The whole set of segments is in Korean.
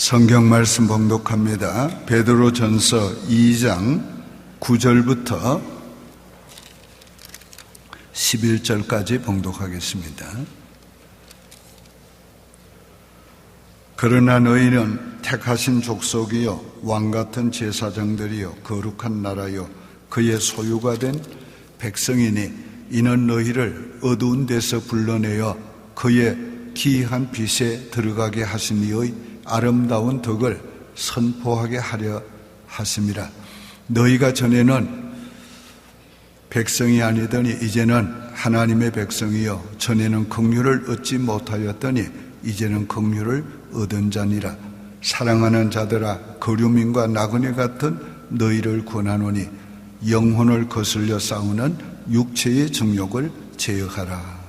성경 말씀 봉독합니다. 베드로전서 2장 9절부터 11절까지 봉독하겠습니다. 그러나 너희는 택하신 족속이요 왕같은 제사장들이요 거룩한 나라요 그의 소유가 된 백성이니 이는 너희를 어두운 데서 불러내어 그의 기이한 빛에 들어가게 하신 이의 아름다운 덕을 선포하게 하려 하심이라. 너희가 전에는 백성이 아니더니 이제는 하나님의 백성이요 전에는 긍휼을 얻지 못하였더니 이제는 긍휼을 얻은 자니라. 사랑하는 자들아 거류민과 나그네 같은 너희를 권하노니 영혼을 거슬려 싸우는 육체의 정욕을 제어하라.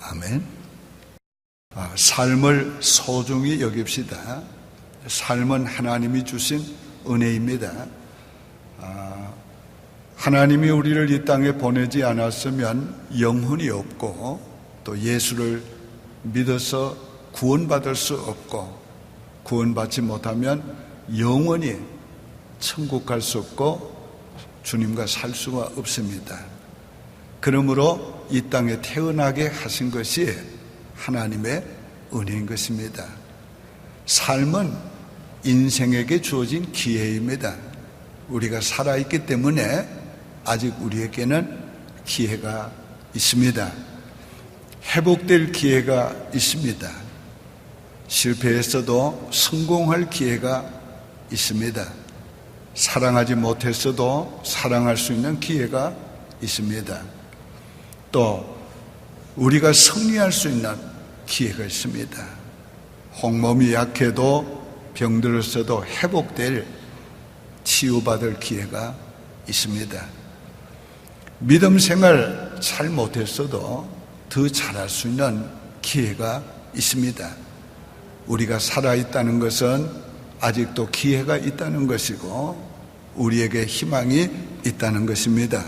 아멘. 삶을 소중히 여깁시다. 삶은 하나님이 주신 은혜입니다. 하나님이 우리를 이 땅에 보내지 않았으면 영혼이 없고 또 예수를 믿어서 구원받을 수 없고 구원받지 못하면 영원히 천국 갈 수 없고 주님과 살 수가 없습니다. 그러므로 이 땅에 태어나게 하신 것이 하나님의 은혜인 것입니다. 삶은 인생에게 주어진 기회입니다. 우리가 살아있기 때문에 아직 우리에게는 기회가 있습니다. 회복될 기회가 있습니다. 실패했어도 성공할 기회가 있습니다. 사랑하지 못했어도 사랑할 수 있는 기회가 있습니다. 또 우리가 승리할 수 있는 기회가 있습니다. 홍몸이 약해도 병들었어도 회복될 치유받을 기회가 있습니다. 믿음 생활 잘 못했어도 더 잘할 수 있는 기회가 있습니다. 우리가 살아있다는 것은 아직도 기회가 있다는 것이고 우리에게 희망이 있다는 것입니다.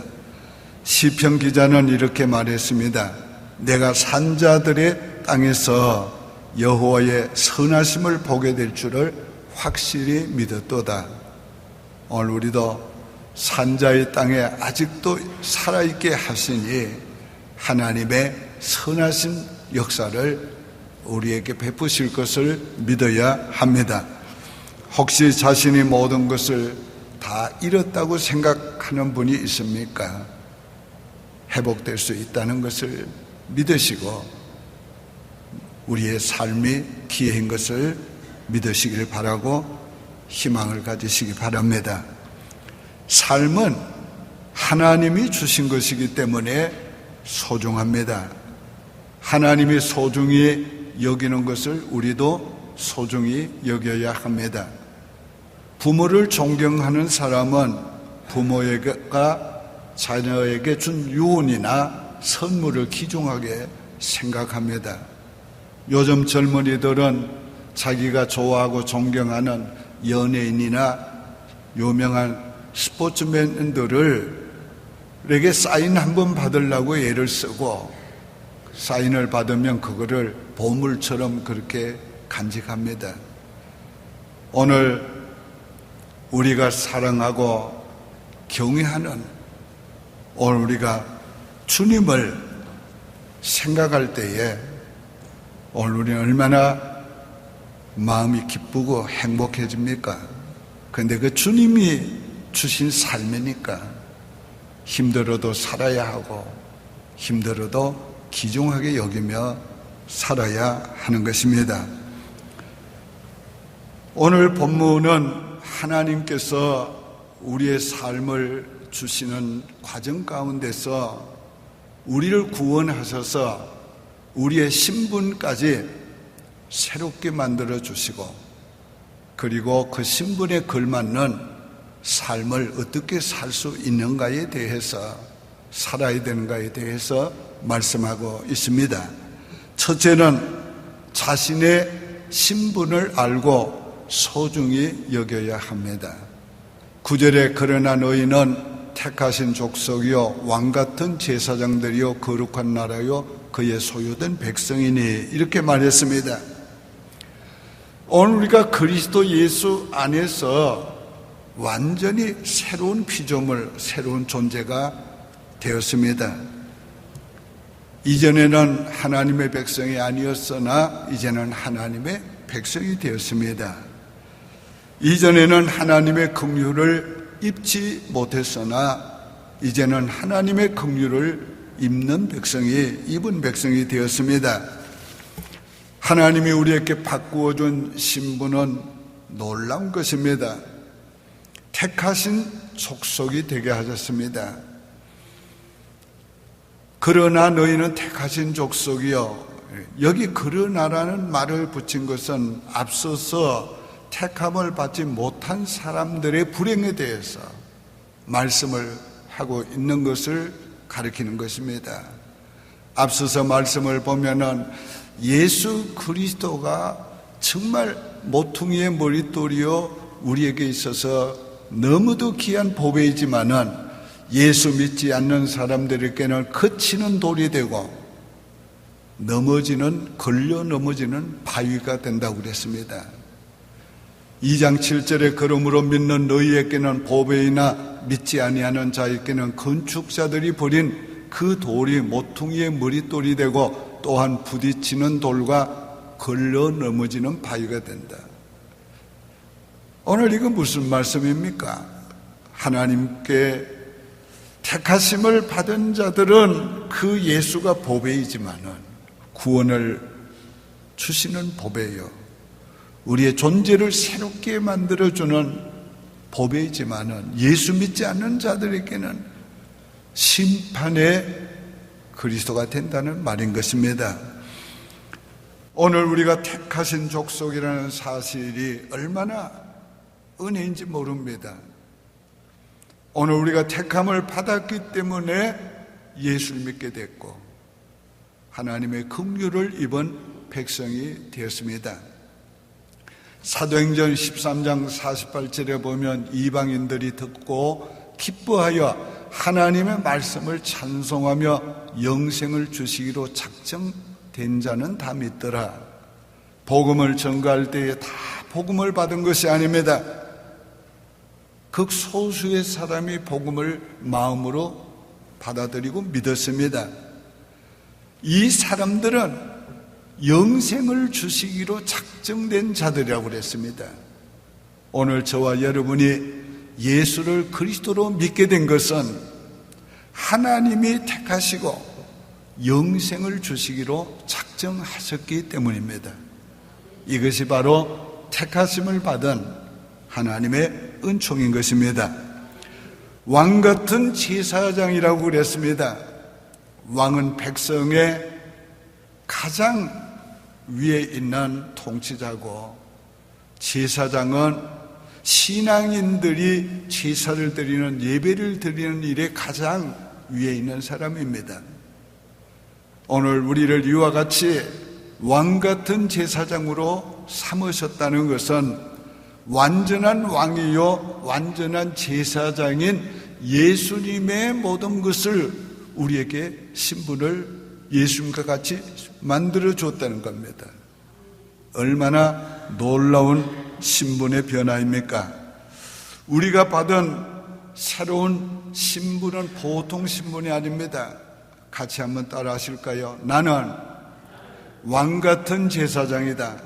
시편 기자는 이렇게 말했습니다. 내가 산자들의 땅에서 여호와의 선하심을 보게 될 줄을 확실히 믿었도다. 오늘 우리도 산자의 땅에 아직도 살아있게 하시니 하나님의 선하신 역사를 우리에게 베푸실 것을 믿어야 합니다. 혹시 자신이 모든 것을 다 잃었다고 생각하는 분이 있습니까? 회복될 수 있다는 것을 믿으시고 우리의 삶이 기회인 것을 믿으시길 바라고 희망을 가지시기 바랍니다. 삶은 하나님이 주신 것이기 때문에 소중합니다. 하나님이 소중히 여기는 것을 우리도 소중히 여겨야 합니다. 부모를 존경하는 사람은 부모가 자녀에게 준 유언이나 선물을 귀중하게 생각합니다. 요즘 젊은이들은 자기가 좋아하고 존경하는 연예인이나 유명한 스포츠맨들에게 사인 한번 받으려고 애를 쓰고 사인을 받으면 그거를 보물처럼 그렇게 간직합니다. 오늘 우리가 사랑하고 경외하는 오늘 우리가 주님을 생각할 때에 오늘 우리는 얼마나 마음이 기쁘고 행복해집니까? 그런데 그 주님이 주신 삶이니까 힘들어도 살아야 하고 힘들어도 귀중하게 여기며 살아야 하는 것입니다. 오늘 본문은 하나님께서 우리의 삶을 주시는 과정 가운데서 우리를 구원하셔서 우리의 신분까지 새롭게 만들어 주시고 그리고 그 신분에 걸맞는 삶을 어떻게 살 수 있는가에 대해서 살아야 되는가에 대해서 말씀하고 있습니다. 첫째는 자신의 신분을 알고 소중히 여겨야 합니다. 9절에 그러나 너희는 택하신 족속이요 왕같은 제사장들이요 거룩한 나라요 그의 소유된 백성이니 이렇게 말했습니다. 오늘 우리가 그리스도 예수 안에서 완전히 새로운 피조물, 새로운 존재가 되었습니다. 이전에는 하나님의 백성이 아니었으나 이제는 하나님의 백성이 되었습니다. 이전에는 하나님의 긍휼을 입지 못했으나 이제는 하나님의 긍휼을 입은 백성이 되었습니다. 하나님이 우리에게 바꾸어 준 신분은 놀라운 것입니다. 택하신 족속이 되게 하셨습니다. 그러나 너희는 택하신 족속이요. 여기 그러나라는 말을 붙인 것은 앞서서 택함을 받지 못한 사람들의 불행에 대해서 말씀을 하고 있는 것을 가리키는 것입니다. 앞서서 말씀을 보면은 예수 그리스도가 정말 모퉁이의 머릿돌이요 우리에게 있어서 너무도 귀한 보배이지만은 예수 믿지 않는 사람들에게는 거치는 돌이 되고 걸려 넘어지는 바위가 된다고 그랬습니다. 2장 7절에 그러므로 믿는 너희에게는 보배이나 믿지 아니하는 자에게는 건축자들이 버린 그 돌이 모퉁이의 머릿돌이 되고 또한 부딪히는 돌과 걸려 넘어지는 바위가 된다. 오늘 이건 무슨 말씀입니까? 하나님께 택하심을 받은 자들은 그 예수가 보배이지만은 구원을 주시는 보배요. 우리의 존재를 새롭게 만들어주는 보배이지만은 예수 믿지 않는 자들에게는 심판의 그리스도가 된다는 말인 것입니다. 오늘 우리가 택하신 족속이라는 사실이 얼마나 은혜인지 모릅니다. 오늘 우리가 택함을 받았기 때문에 예수를 믿게 됐고 하나님의 긍휼을 입은 백성이 되었습니다. 사도행전 13장 48절에 보면 이방인들이 듣고 기뻐하여 하나님의 말씀을 찬송하며 영생을 주시기로 작정된 자는 다 믿더라. 복음을 전가할 때에 다 복음을 받은 것이 아닙니다. 극소수의 사람이 복음을 마음으로 받아들이고 믿었습니다. 이 사람들은 영생을 주시기로 작정된 자들이라고 그랬습니다. 오늘 저와 여러분이 예수를 그리스도로 믿게 된 것은 하나님이 택하시고 영생을 주시기로 작정하셨기 때문입니다. 이것이 바로 택하심을 받은 하나님의 은총인 것입니다. 왕 같은 제사장이라고 그랬습니다. 왕은 백성의 가장 위에 있는 통치자고 제사장은 신앙인들이 제사를 드리는 예배를 드리는 일에 가장 위에 있는 사람입니다. 오늘 우리를 이와 같이 왕 같은 제사장으로 삼으셨다는 것은 완전한 왕이요 완전한 제사장인 예수님의 모든 것을 우리에게 신분을 예수님과 같이 만들어 줬다는 겁니다. 얼마나 놀라운 신분의 변화입니까? 우리가 받은 새로운 신분은 보통 신분이 아닙니다. 같이 한번 따라 하실까요? 나는 왕 같은 제사장이다.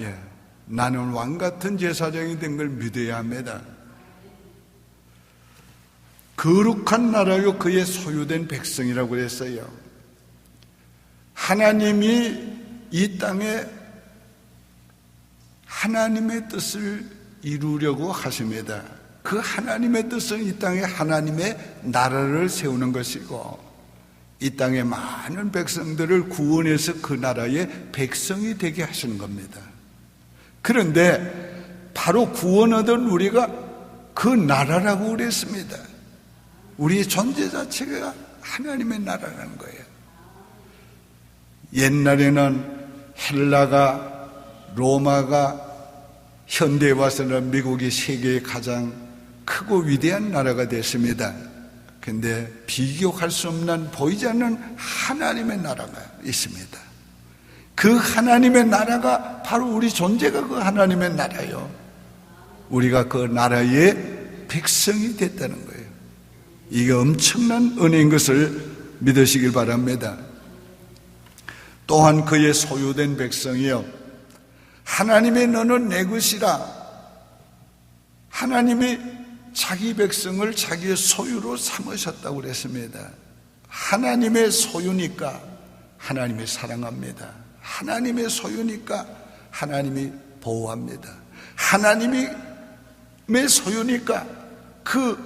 예, 나는 왕 같은 제사장이 된 걸 믿어야 합니다. 거룩한 나라요 그의 소유된 백성이라고 했어요. 하나님이 이 땅에 하나님의 뜻을 이루려고 하십니다. 그 하나님의 뜻은 이 땅에 하나님의 나라를 세우는 것이고 이 땅의 많은 백성들을 구원해서 그 나라의 백성이 되게 하시는 겁니다. 그런데 바로 구원 얻은 우리가 그 나라라고 그랬습니다. 우리의 존재 자체가 하나님의 나라라는 거예요. 옛날에는 헬라가 로마가 현대에 와서는 미국이 세계의 가장 크고 위대한 나라가 됐습니다. 그런데 비교할 수 없는 보이지 않는 하나님의 나라가 있습니다. 그 그 하나님의 나라가 바로 우리 존재가 그 하나님의 나라예요. 우리가 그 나라의 백성이 됐다는 거예요. 이게 엄청난 은혜인 것을 믿으시길 바랍니다. 또한 그의 소유된 백성이요, 하나님의 너는 내 것이라. 하나님이 자기 백성을 자기의 소유로 삼으셨다고 그랬습니다. 하나님의 소유니까 하나님이 사랑합니다. 하나님의 소유니까 하나님이 보호합니다. 하나님의 소유니까 그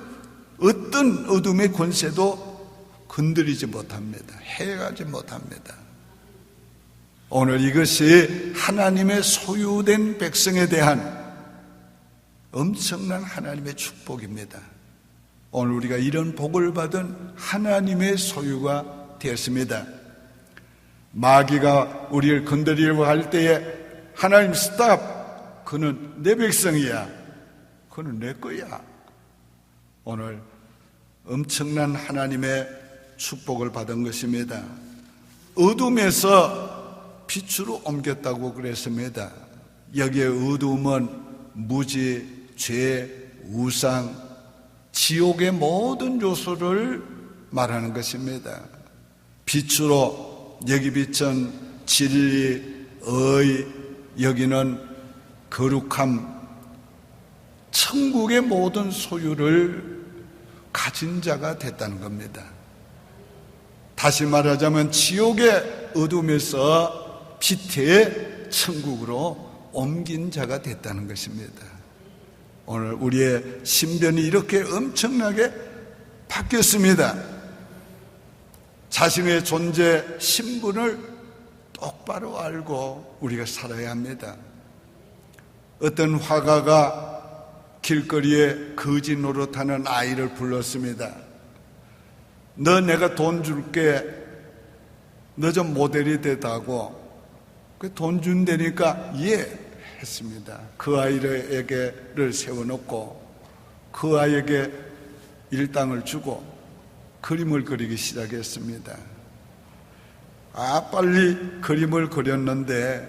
어떤 어둠의 권세도 건드리지 못합니다. 해가지 못합니다. 오늘 이것이 하나님의 소유된 백성에 대한 엄청난 하나님의 축복입니다. 오늘 우리가 이런 복을 받은 하나님의 소유가 되었습니다. 마귀가 우리를 건드리려고 할 때에 하나님 스탑! 그는 내 백성이야. 그는 내 거야. 오늘 엄청난 하나님의 축복을 받은 것입니다. 어둠에서 빛으로 옮겼다고 그랬습니다. 여기에 어둠은 무지, 죄, 우상, 지옥의 모든 요소를 말하는 것입니다. 빛으로 여기 빛은 진리, 의, 여기는 거룩함, 천국의 모든 소유를 가진 자가 됐다는 겁니다. 다시 말하자면 지옥의 어둠에서 빛의 천국으로 옮긴 자가 됐다는 것입니다. 오늘 우리의 신변이 이렇게 엄청나게 바뀌었습니다. 자신의 존재, 신분을 똑바로 알고 우리가 살아야 합니다. 어떤 화가가 길거리에 거지 노릇하는 아이를 불렀습니다. 너 내가 돈 줄게. 너 좀 모델이 되다고. 그 돈 준다니까 예 했습니다. 그 아이에게를 세워놓고 그 아이에게 일당을 주고 그림을 그리기 시작했습니다. 빨리 그림을 그렸는데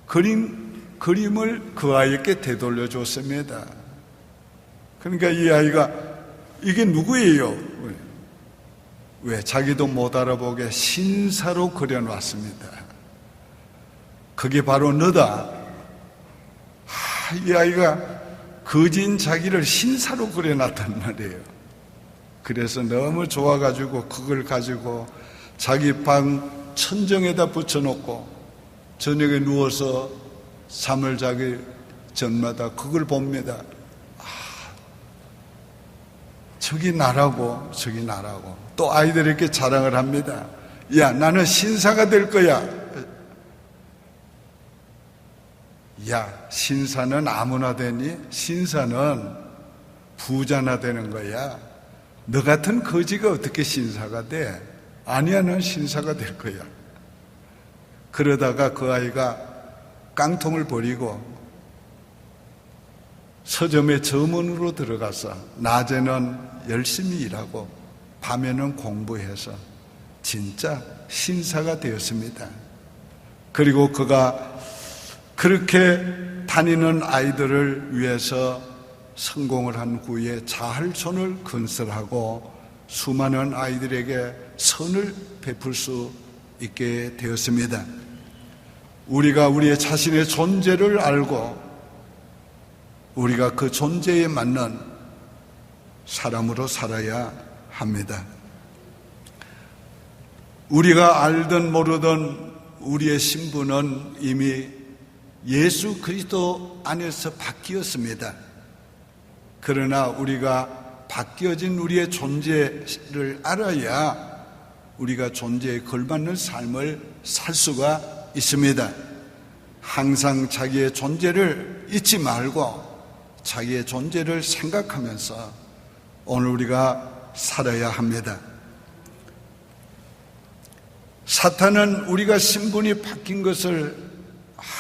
그림을 그 아이에게 되돌려 줬습니다. 그러니까 이 아이가 이게 누구예요? 왜? 자기도 못 알아보게 신사로 그려놨습니다. 그게 바로 너다. 이 아이가 거진 자기를 신사로 그려놨단 말이에요. 그래서 너무 좋아가지고 그걸 가지고 자기 방 천정에다 붙여놓고 저녁에 누워서 잠을 자기 전마다 그걸 봅니다. 저기 나라고 저기 나라고. 또 아이들에게 자랑을 합니다. 야, 나는 신사가 될 거야. 야, 신사는 아무나 되니? 신사는 부자나 되는 거야. 너 같은 거지가 어떻게 신사가 돼? 아니야, 난 신사가 될 거야. 그러다가 그 아이가 깡통을 버리고 서점의 점원으로 들어가서 낮에는 열심히 일하고 밤에는 공부해서 진짜 신사가 되었습니다. 그리고 그가 그렇게 다니는 아이들을 위해서 성공을 한 후에 자활촌을 건설하고 수많은 아이들에게 선을 베풀 수 있게 되었습니다. 우리가 우리의 자신의 존재를 알고 우리가 그 존재에 맞는 사람으로 살아야 합니다. 우리가 알든 모르든 우리의 신분은 이미 예수 그리스도 안에서 바뀌었습니다. 그러나 우리가 바뀌어진 우리의 존재를 알아야 우리가 존재에 걸맞는 삶을 살 수가 있습니다. 항상 자기의 존재를 잊지 말고 자기의 존재를 생각하면서 오늘 우리가 살아야 합니다. 사탄은 우리가 신분이 바뀐 것을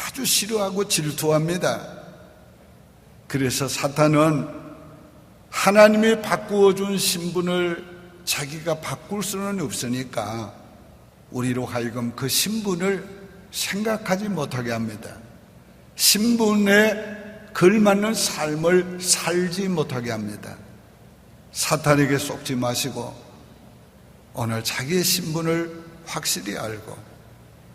아주 싫어하고 질투합니다. 그래서 사탄은 하나님이 바꾸어 준 신분을 자기가 바꿀 수는 없으니까 우리로 하여금 그 신분을 생각하지 못하게 합니다. 신분에 걸맞는 삶을 살지 못하게 합니다. 사탄에게 속지 마시고 오늘 자기의 신분을 확실히 알고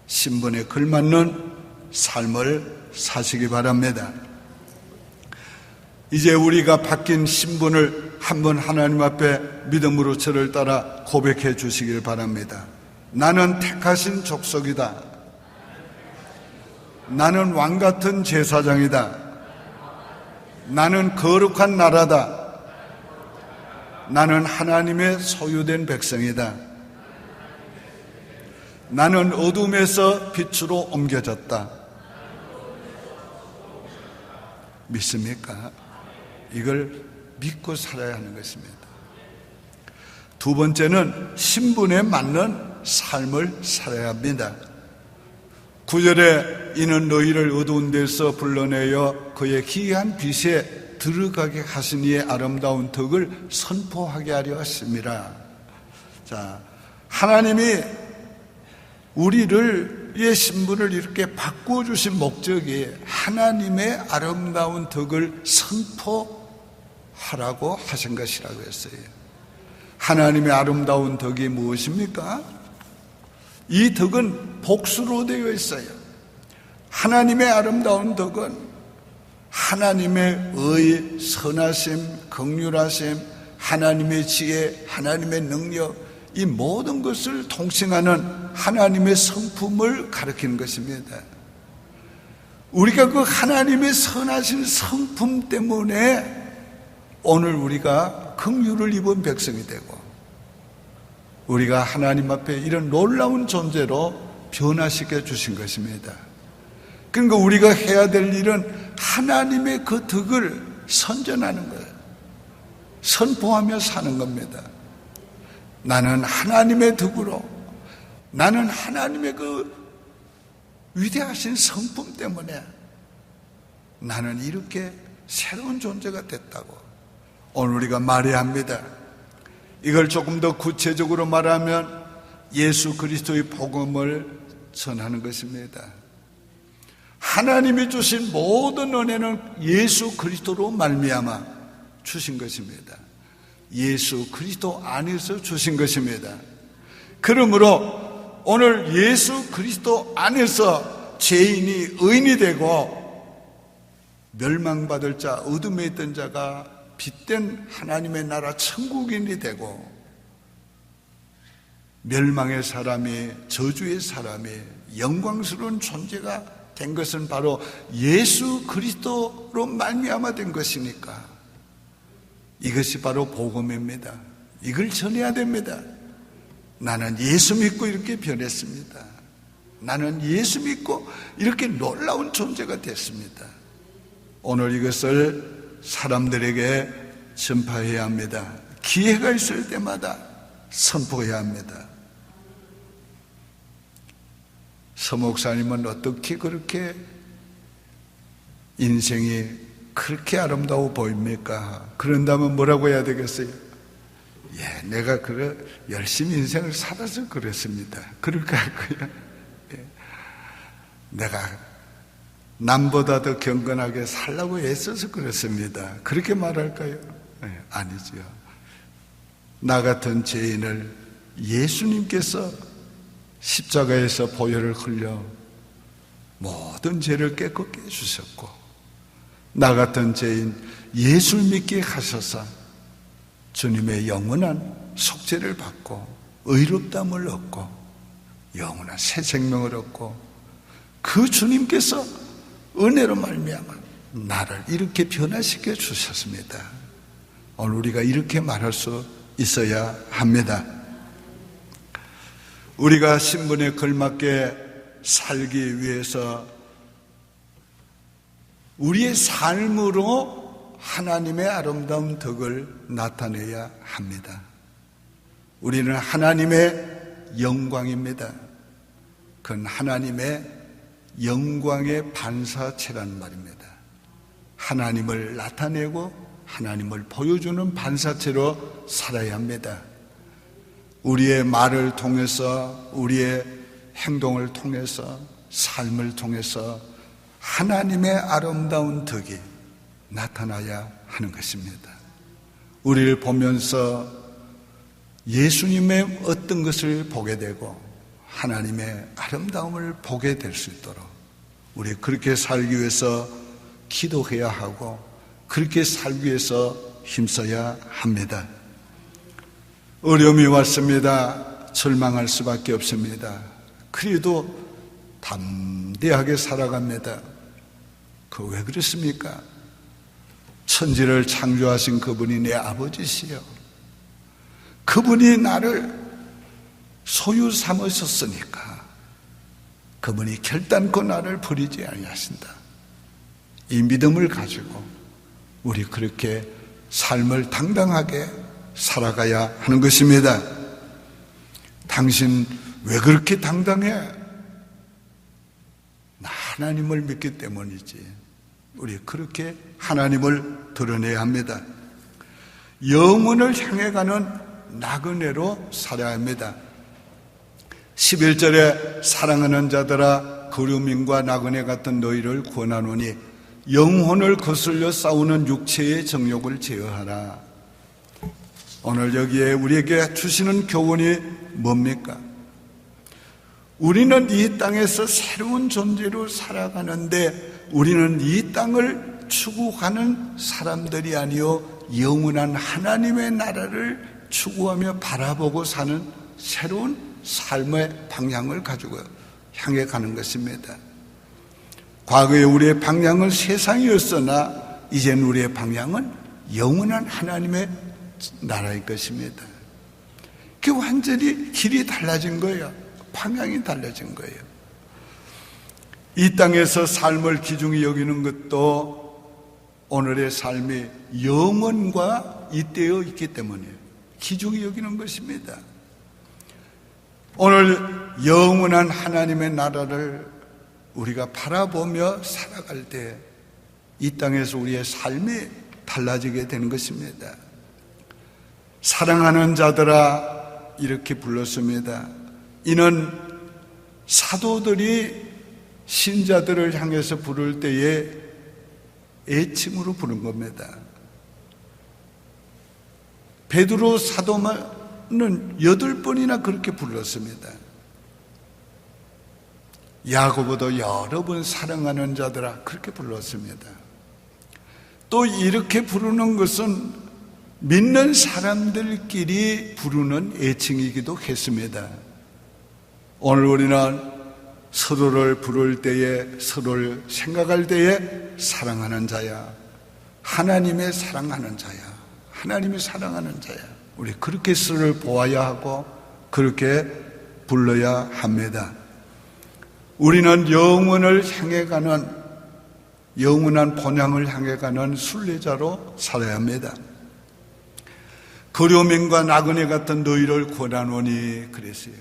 신분에 걸맞는 삶을 사시기 바랍니다. 이제 우리가 바뀐 신분을 한번 하나님 앞에 믿음으로 저를 따라 고백해 주시길 바랍니다. 나는 택하신 족속이다. 나는 왕같은 제사장이다. 나는 거룩한 나라다. 나는 하나님의 소유된 백성이다. 나는 어둠에서 빛으로 옮겨졌다. 믿습니까? 이걸 믿고 살아야 하는 것입니다. 두 번째는 신분에 맞는 삶을 살아야 합니다. 9절에 이는 너희를 어두운 데서 불러내어 그의 기이한 빛에 들어가게 하신 이의 아름다운 덕을 선포하게 하려 하심이라. 자, 하나님이 우리의 신분을 이렇게 바꾸어 주신 목적이 하나님의 아름다운 덕을 선포하라고 하신 것이라고 했어요. 하나님의 아름다운 덕이 무엇입니까? 이 덕은 복수로 되어 있어요. 하나님의 아름다운 덕은 하나님의 의, 선하심, 긍휼하심, 하나님의 지혜, 하나님의 능력, 이 모든 것을 통칭하는 하나님의 성품을 가리키는 것입니다. 우리가 그 하나님의 선하신 성품 때문에 오늘 우리가 긍휼을 입은 백성이 되고 우리가 하나님 앞에 이런 놀라운 존재로 변화시켜 주신 것입니다. 그러니까 우리가 해야 될 일은 하나님의 그 덕을 선전하는 거예요. 선포하며 사는 겁니다. 나는 하나님의 덕으로, 나는 하나님의 그 위대하신 성품 때문에 나는 이렇게 새로운 존재가 됐다고 오늘 우리가 말해야 합니다. 이걸 조금 더 구체적으로 말하면 예수 그리스도의 복음을 전하는 것입니다. 하나님이 주신 모든 은혜는 예수 그리스도로 말미암아 주신 것입니다. 예수 그리스도 안에서 주신 것입니다. 그러므로 오늘 예수 그리스도 안에서 죄인이 의인이 되고 멸망받을 자, 어둠에 있던 자가 빛된 하나님의 나라 천국인이 되고 멸망의 사람이, 저주의 사람이 영광스러운 존재가 된 것은 바로 예수 그리스도로 말미암아 된 것이니까 이것이 바로 복음입니다. 이걸 전해야 됩니다. 나는 예수 믿고 이렇게 변했습니다. 나는 예수 믿고 이렇게 놀라운 존재가 됐습니다. 오늘 이것을 사람들에게 전파해야 합니다. 기회가 있을 때마다 선포해야 합니다. 서 목사님은 어떻게 그렇게 인생이 그렇게 아름다워 보입니까? 그런다면 뭐라고 해야 되겠어요? 예, 내가 열심히 인생을 살아서 그랬습니다. 그렇게 할거예요. 예. 내가 남보다 더 경건하게 살라고 애써서 그랬습니다. 그렇게 말할까요? 예, 아니죠. 나 같은 죄인을 예수님께서 십자가에서 보혈을 흘려 모든 죄를 깨끗게 해주셨고 나 같은 죄인 예수를 믿게 하셔서 주님의 영원한 속죄를 받고 의롭다함을 얻고 영원한 새 생명을 얻고 그 주님께서 은혜로 말미암아 나를 이렇게 변화시켜 주셨습니다. 오늘 우리가 이렇게 말할 수 있어야 합니다. 우리가 신분에 걸맞게 살기 위해서 우리의 삶으로 하나님의 아름다운 덕을 나타내야 합니다. 우리는 하나님의 영광입니다. 그건 하나님의 영광의 반사체란 말입니다. 하나님을 나타내고 하나님을 보여주는 반사체로 살아야 합니다. 우리의 말을 통해서, 우리의 행동을 통해서 삶을 통해서 하나님의 아름다운 덕이 나타나야 하는 것입니다. 우리를 보면서 예수님의 어떤 것을 보게 되고 하나님의 아름다움을 보게 될 수 있도록 우리 그렇게 살기 위해서 기도해야 하고 그렇게 살기 위해서 힘써야 합니다. 어려움이 왔습니다. 절망할 수밖에 없습니다. 그래도 담대하게 살아갑니다. 그 왜 그렇습니까? 천지를 창조하신 그분이 내 아버지시여. 그분이 나를 소유 삼으셨으니까 그분이 결단코 나를 버리지 아니하신다. 이 믿음을 가지고 우리 그렇게 삶을 당당하게 살아가야 하는 것입니다. 당신 왜 그렇게 당당해? 나 하나님을 믿기 때문이지. 우리 그렇게 하나님을 드러내야 합니다. 영혼을 향해 가는 나그네로 살아야 합니다. 11절에 사랑하는 자들아 그루민과 나그네 같은 너희를 권하노니 영혼을 거슬려 싸우는 육체의 정욕을 제어하라. 오늘 여기에 우리에게 주시는 교훈이 뭡니까? 우리는 이 땅에서 새로운 존재로 살아가는데 우리는 이 땅을 추구하는 사람들이 아니요 영원한 하나님의 나라를 추구하며 바라보고 사는 새로운 삶의 방향을 가지고 향해 가는 것입니다. 과거에 우리의 방향은 세상이었으나 이제는 우리의 방향은 영원한 하나님의 나라일 것입니다. 그 완전히 길이 달라진 거예요. 방향이 달라진 거예요. 이 땅에서 삶을 기중히 여기는 것도 오늘의 삶이 영원과 잇대어 있기 때문에 기중히 여기는 것입니다. 오늘 영원한 하나님의 나라를 우리가 바라보며 살아갈 때 이 땅에서 우리의 삶이 달라지게 되는 것입니다. 사랑하는 자들아 이렇게 불렀습니다. 이는 사도들이 신자들을 향해서 부를 때에 애칭으로 부른 겁니다. 베드로 사도는 8번이나 그렇게 불렀습니다. 야고보도 여러 번 사랑하는 자들아 그렇게 불렀습니다. 또 이렇게 부르는 것은 믿는 사람들끼리 부르는 애칭이기도 했습니다. 오늘 우리는 서로를 부를 때에 서로를 생각할 때에 사랑하는 자야, 하나님의 사랑하는 자야, 하나님이 사랑하는 자야, 우리 그렇게 서로를 보아야 하고 그렇게 불러야 합니다. 우리는 영원을 향해 가는 영원한 본향을 향해 가는 순례자로 살아야 합니다. 그루민과 나그네 같은 너희를 권하노니 그랬어요.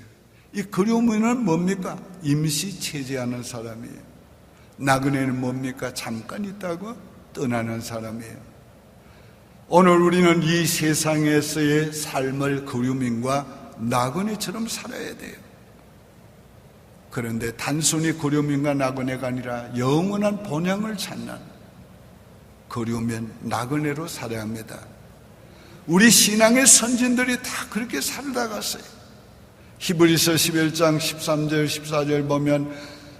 이 그루민은 뭡니까? 임시 체제하는 사람이에요. 나그네는 뭡니까? 잠깐 있다고 떠나는 사람이에요. 오늘 우리는 이 세상에서의 삶을 그루민과 나그네처럼 살아야 돼요. 그런데 단순히 그루민과 나그네가 아니라 영원한 본향을 찾는 그루민, 나그네로 살아야 합니다. 우리 신앙의 선진들이 다 그렇게 살다 갔어요. 히브리서 11장 13절 14절 보면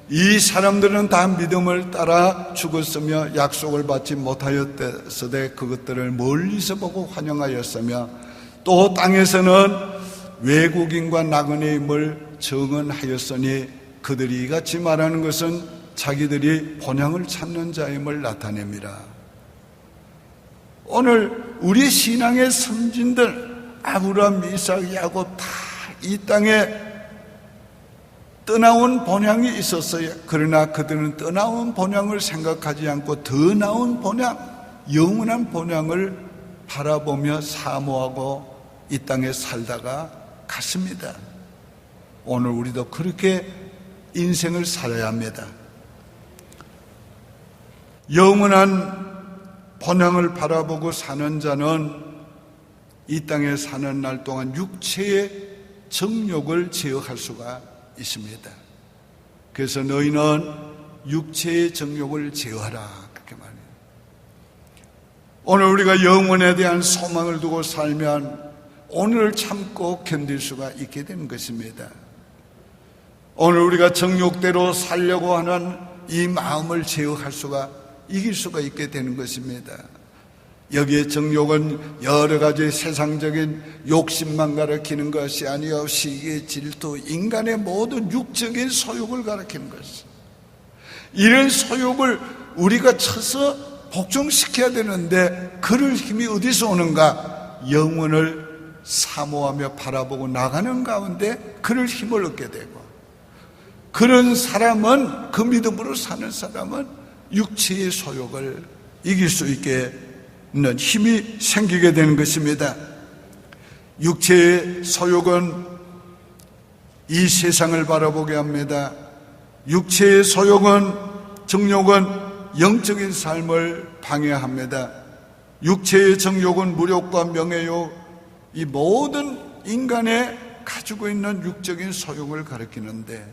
이 사람들은 다 믿음을 따라 죽었으며 약속을 받지 못하였으되 그것들을 멀리서 보고 환영하였으며 또 땅에서는 외국인과 나그네임을 증언하였으니 그들이 이같이 말하는 것은 자기들이 본향을 찾는 자임을 나타냅니다. 오늘 우리 신앙의 선진들 아브라함, 이삭, 야곱 다 이 땅에 떠나온 본향이 있었어요. 그러나 그들은 떠나온 본향을 생각하지 않고 더 나은 본향, 영원한 본향을 바라보며 사모하고 이 땅에 살다가 갔습니다. 오늘 우리도 그렇게 인생을 살아야 합니다. 영원한 본향을 바라보고 사는 자는 이 땅에 사는 날 동안 육체의 정욕을 제어할 수가 있습니다. 그래서 너희는 육체의 정욕을 제어하라, 그렇게 말해요. 오늘 우리가 영혼에 대한 소망을 두고 살면 오늘을 참고 견딜 수가 있게 되는 것입니다. 오늘 우리가 정욕대로 살려고 하는 이 마음을 제어할 수가, 이길 수가 있게 되는 것입니다. 여기에 정욕은 여러 가지 세상적인 욕심만 가리키는 것이 아니요 시기, 질투, 인간의 모든 육적인 소욕을 가리키는 것입니다. 이런 소욕을 우리가 쳐서 복종시켜야 되는데 그럴 힘이 어디서 오는가? 영혼을 사모하며 바라보고 나가는 가운데 그럴 힘을 얻게 되고, 그런 사람은, 그 믿음으로 사는 사람은 육체의 소욕을 이길 수 있게 있는 힘이 생기게 되는 것입니다. 육체의 소욕은 이 세상을 바라보게 합니다. 육체의 소욕은, 정욕은 영적인 삶을 방해합니다. 육체의 정욕은 무력과 명예욕, 이 모든 인간의 가지고 있는 육적인 소욕을 가리키는데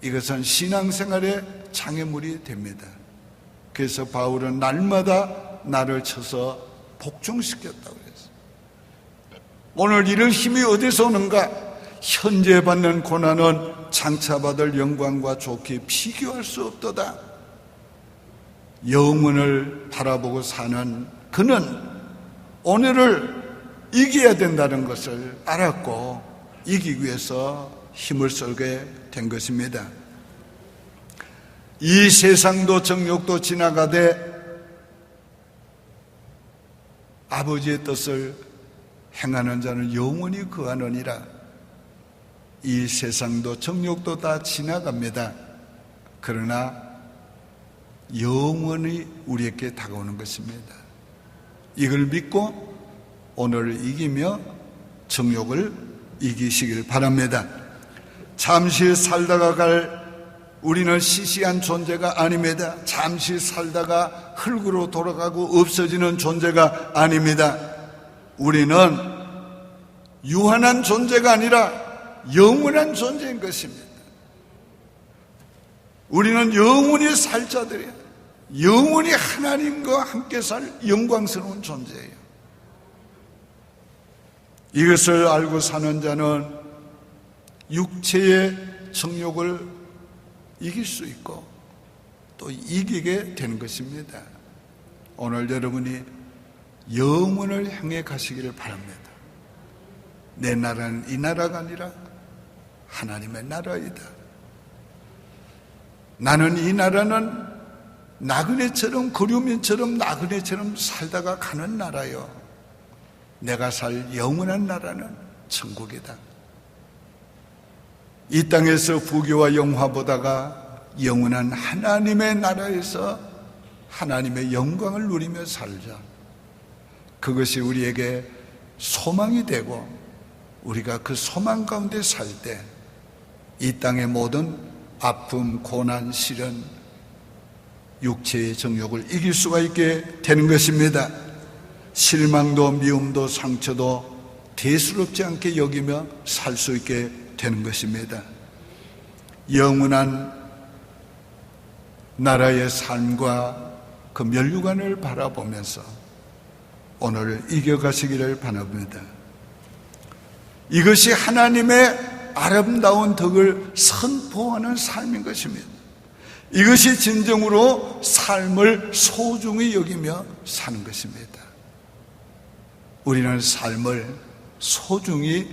이것은 신앙생활의 장애물이 됩니다. 그래서 바울은 날마다 나를 쳐서 복종시켰다고 그랬어요. 오늘 이런 힘이 어디서 오는가? 현재 받는 고난은 장차 받을 영광과 좋게 비교할 수 없도다. 영혼을 바라보고 사는 그는 오늘을 이겨야 된다는 것을 알았고 이기기 위해서 힘을 쓰게 된 것입니다. 이 세상도 정욕도 지나가되 아버지의 뜻을 행하는 자는 영원히 거하느니라. 이 세상도 정욕도 다 지나갑니다. 그러나 영원히 우리에게 다가오는 것입니다. 이걸 믿고 오늘을 이기며 정욕을 이기시길 바랍니다. 잠시 살다가 갈 우리는 시시한 존재가 아닙니다. 잠시 살다가 흙으로 돌아가고 없어지는 존재가 아닙니다. 우리는 유한한 존재가 아니라 영원한 존재인 것입니다. 우리는 영원히 살 자들이에요. 영원히 하나님과 함께 살 영광스러운 존재예요. 이것을 알고 사는 자는 육체의 정욕을 이길 수 있고 또 이기게 되는 것입니다. 오늘 여러분이 영원을 향해 가시기를 바랍니다. 내 나라는 이 나라가 아니라 하나님의 나라이다. 나는 이 나라는 나그네처럼, 그류민처럼 나그네처럼 살다가 가는 나라요. 내가 살 영원한 나라는 천국이다. 이 땅에서 부귀와 영화 보다가 영원한 하나님의 나라에서 하나님의 영광을 누리며 살자. 그것이 우리에게 소망이 되고 우리가 그 소망 가운데 살 때 이 땅의 모든 아픔, 고난, 시련, 육체의 정욕을 이길 수가 있게 되는 것입니다. 실망도 미움도 상처도 대수롭지 않게 여기며 살 수 있게 되는 것입니다. 영원한 나라의 삶과 그 면류관을 바라보면서 오늘을 이겨가시기를 바랍니다. 이것이 하나님의 아름다운 덕을 선포하는 삶인 것입니다. 이것이 진정으로 삶을 소중히 여기며 사는 것입니다. 우리는 삶을 소중히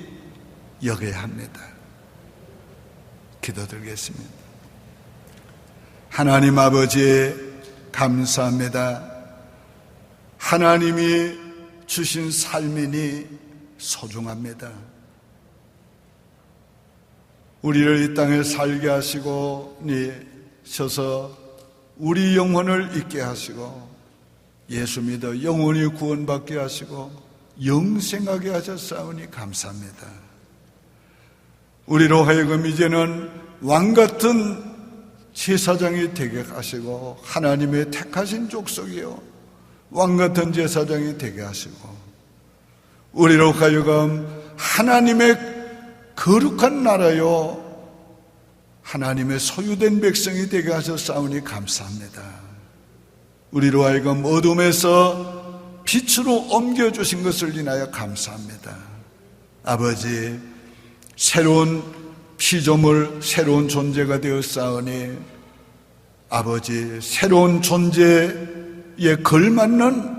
여겨야 합니다. 기도드리겠습니다. 하나님 아버지 감사합니다. 하나님이 주신 삶이니 소중합니다. 우리를 이 땅에 살게 하시고 셔서 우리 영혼을 있게 하시고 예수 믿어 영원히 구원받게 하시고 영생하게 하셨사오니 감사합니다. 우리로 하여금 이제는 왕같은 제사장이 되게 하시고 하나님의 택하신 족속이요 왕같은 제사장이 되게 하시고 우리로 하여금 하나님의 거룩한 나라요 하나님의 소유된 백성이 되게 하셨사오니 감사합니다. 우리로 하여금 어둠에서 빛으로 옮겨주신 것을 인하여 감사합니다. 아버지, 새로운 피조물, 새로운 존재가 되었사오니 아버지, 새로운 존재에 걸맞는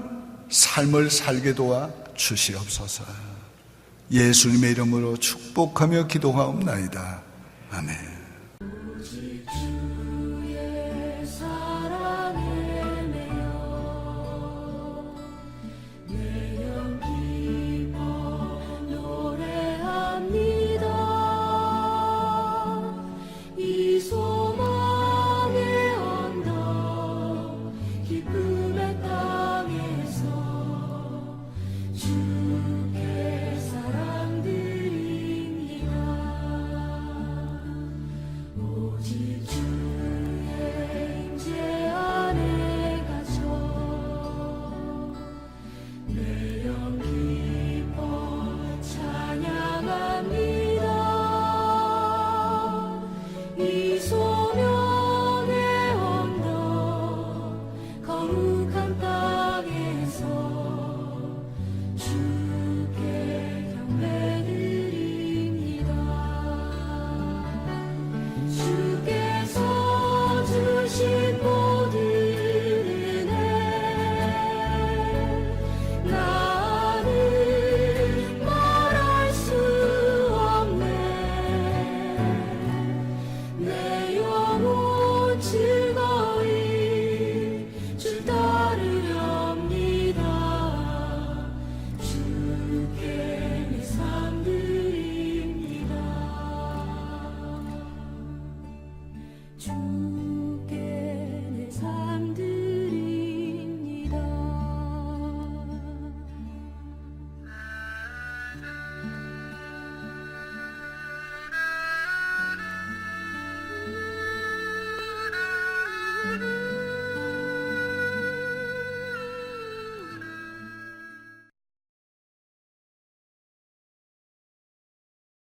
삶을 살게 도와 주시옵소서. 예수님의 이름으로 축복하며 기도하옵나이다. 아멘.